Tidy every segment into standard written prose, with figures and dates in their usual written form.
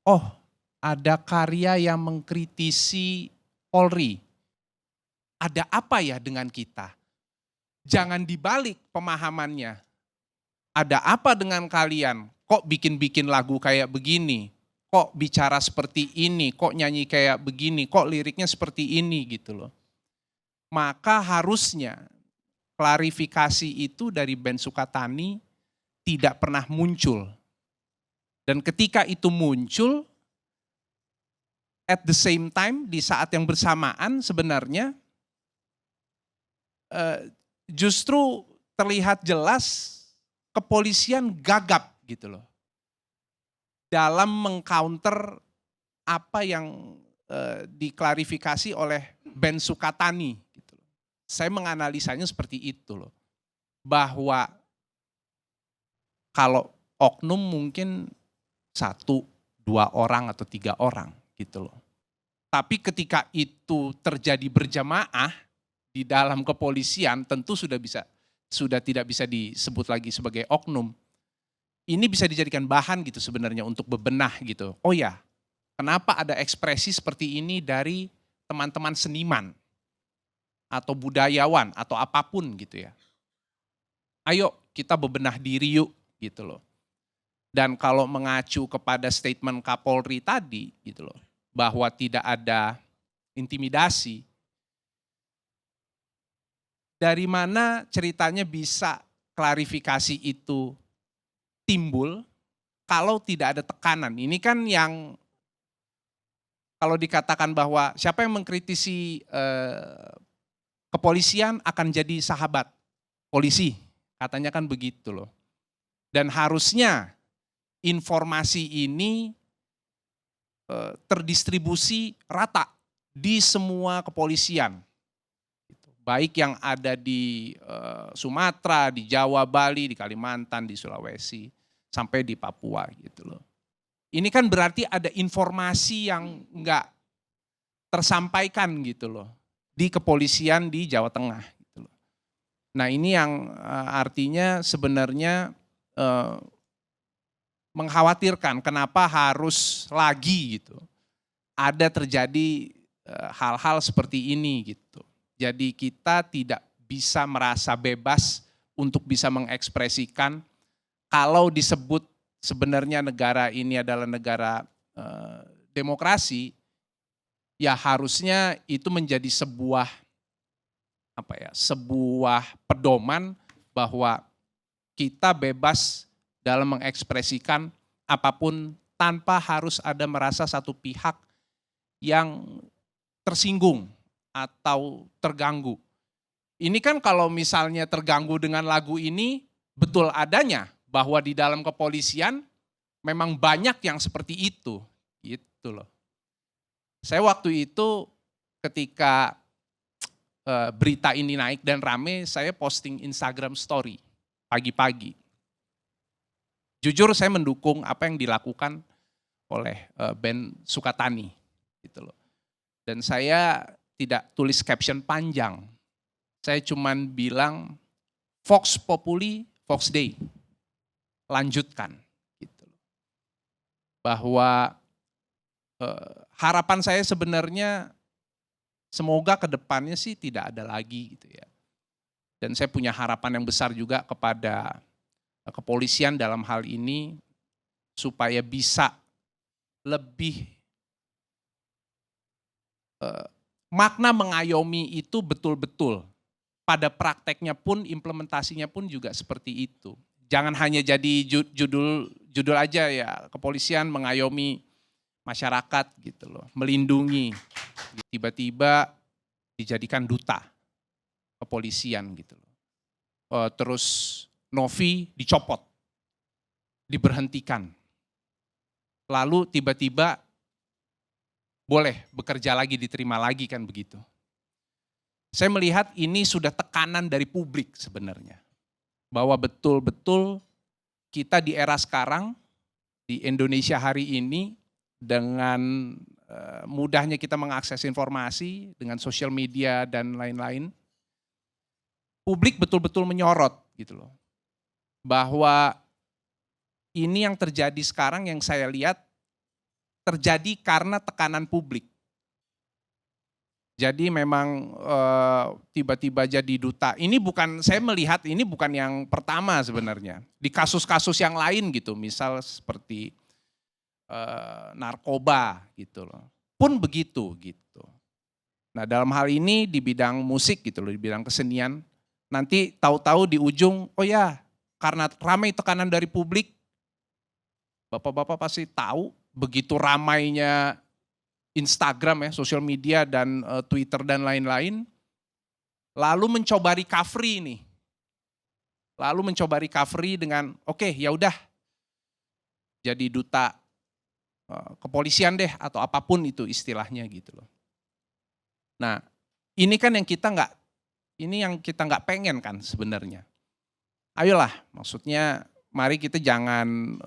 oh ada karya yang mengkritisi Polri. Ada apa ya dengan kita? Jangan dibalik pemahamannya. Ada apa dengan kalian? Kok bikin-bikin lagu kayak begini? Kok bicara seperti ini? Kok nyanyi kayak begini? Kok liriknya seperti ini gitu loh. Maka harusnya klarifikasi itu dari band Sukatani tidak pernah muncul. Dan ketika itu muncul, at the same time, di saat yang bersamaan sebenarnya justru terlihat jelas kepolisian gagap gitu loh. Dalam mengcounter apa yang diklarifikasi oleh band Sukatani. Gitu. Saya menganalisanya seperti itu loh. Bahwa kalau oknum mungkin 1, 2 orang atau 3 orang gitu loh. Tapi ketika itu terjadi berjamaah di dalam kepolisian tentu sudah tidak bisa disebut lagi sebagai oknum. Ini bisa dijadikan bahan gitu sebenarnya untuk bebenah gitu. Oh ya, kenapa ada ekspresi seperti ini dari teman-teman seniman atau budayawan atau apapun gitu ya. Ayo kita bebenah diri yuk gitu loh. Dan kalau mengacu kepada statement Kapolri tadi gitu loh, bahwa tidak ada intimidasi, dari mana ceritanya bisa klarifikasi itu timbul kalau tidak ada tekanan. Ini kan yang kalau dikatakan bahwa siapa yang mengkritisi kepolisian akan jadi sahabat polisi, katanya kan begitu loh. Dan harusnya informasi ini terdistribusi rata di semua kepolisian. Baik yang ada di Sumatera, di Jawa, Bali, di Kalimantan, di Sulawesi, sampai di Papua gitu loh. Ini kan berarti ada informasi yang enggak tersampaikan gitu loh di kepolisian di Jawa Tengah gitu loh. Nah ini yang artinya sebenarnya mengkhawatirkan kenapa harus lagi gitu ada terjadi hal-hal seperti ini gitu. Jadi kita tidak bisa merasa bebas untuk bisa mengekspresikan kalau disebut sebenarnya negara ini adalah negara demokrasi, ya harusnya itu menjadi sebuah pedoman bahwa kita bebas dalam mengekspresikan apapun tanpa harus ada merasa satu pihak yang tersinggung atau terganggu. Ini kan kalau misalnya terganggu dengan lagu ini, betul adanya bahwa di dalam kepolisian memang banyak yang seperti itu, gitu loh. Saya waktu itu ketika berita ini naik dan rame, saya posting Instagram story pagi-pagi. Jujur saya mendukung apa yang dilakukan oleh band Sukatani, gitu loh. Dan saya tidak tulis caption panjang. Saya cuman bilang Vox Populi, Vox Dei. Lanjutkan. Gitu. Bahwa harapan saya sebenarnya semoga ke depannya sih tidak ada lagi gitu ya. Dan saya punya harapan yang besar juga kepada kepolisian dalam hal ini supaya bisa lebih makna mengayomi itu betul-betul. Pada prakteknya pun, implementasinya pun juga seperti itu. Jangan hanya jadi judul aja ya, kepolisian mengayomi masyarakat gitu loh, melindungi. Tiba-tiba dijadikan duta kepolisian gitu loh. Terus Novi dicopot, diberhentikan. Lalu tiba-tiba boleh bekerja lagi, diterima lagi kan begitu. Saya melihat ini sudah tekanan dari publik sebenarnya. Bahwa betul-betul kita di era sekarang, di Indonesia hari ini, dengan mudahnya kita mengakses informasi, dengan sosial media dan lain-lain, publik betul-betul menyorot gitu loh. Bahwa ini yang terjadi sekarang yang saya lihat terjadi karena tekanan publik. Jadi memang tiba-tiba jadi duta. Ini bukan, saya melihat ini bukan yang pertama sebenarnya. Di kasus-kasus yang lain gitu, misal seperti narkoba gitu loh. Pun begitu gitu. Nah dalam hal ini di bidang musik gitu loh, di bidang kesenian. Nanti tahu-tahu di ujung, oh ya karena ramai tekanan dari publik, bapak-bapak pasti tahu begitu ramainya Instagram ya, sosial media dan Twitter dan lain-lain, lalu mencoba recovery nih. Lalu mencoba recovery dengan oke, ya udah jadi duta kepolisian deh atau apapun itu istilahnya gitu loh. Nah, ini kan yang kita nggak pengen kan sebenarnya. Ayolah, maksudnya mari kita jangan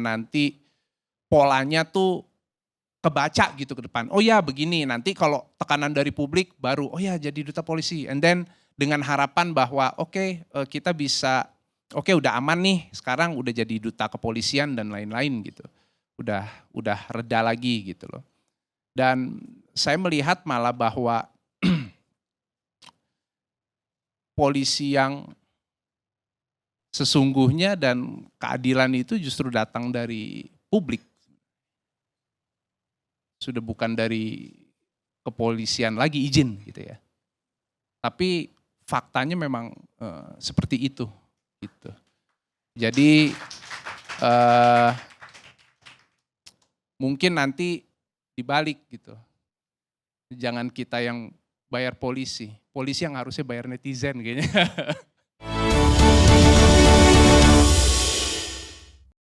nanti polanya tuh kebaca gitu ke depan. Oh ya begini, nanti kalau tekanan dari publik baru, oh ya jadi duta polisi. And then dengan harapan bahwa kita bisa, udah aman nih, sekarang udah jadi duta kepolisian dan lain-lain gitu. Udah reda lagi gitu loh. Dan saya melihat malah bahwa polisi yang sesungguhnya dan keadilan itu justru datang dari publik. Sudah bukan dari kepolisian lagi izin gitu ya. Tapi faktanya memang seperti itu gitu. Jadi mungkin nanti dibalik gitu. Jangan kita yang bayar polisi yang harusnya bayar netizen kayaknya.